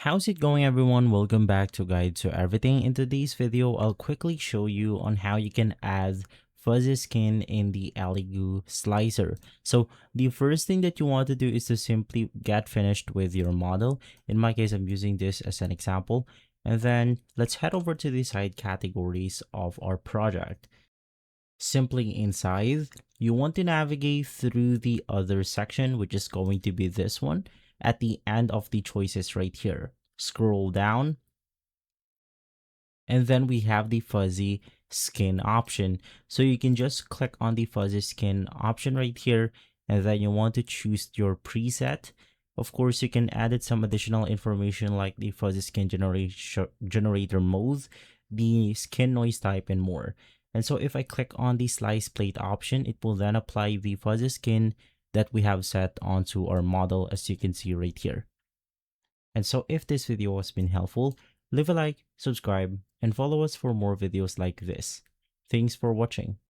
How's it going, everyone? Welcome back to Guide to Everything. In today's video, I'll quickly show you on how you can add fuzzy skin in the elegoo slicer. So the first thing that you want to do is to simply get finished with your model. In my case, I'm using this as an example. And then let's head over to the side categories of our project. Simply inside, you want to navigate through the other section, which is going to be this one at the end of the choices right here. Scroll down, and then we have the fuzzy skin option. So you can just click on the fuzzy skin option right here, and then you want to choose your preset. Of course, you can add some additional information like the fuzzy skin generator mode, the skin noise type, and more. And so if I click on the slice plate option, it will then apply the fuzzy skin that we have set onto our model, as you can see right here. And so if this video has been helpful, leave a like, subscribe, and follow us for more videos like this. Thanks for watching.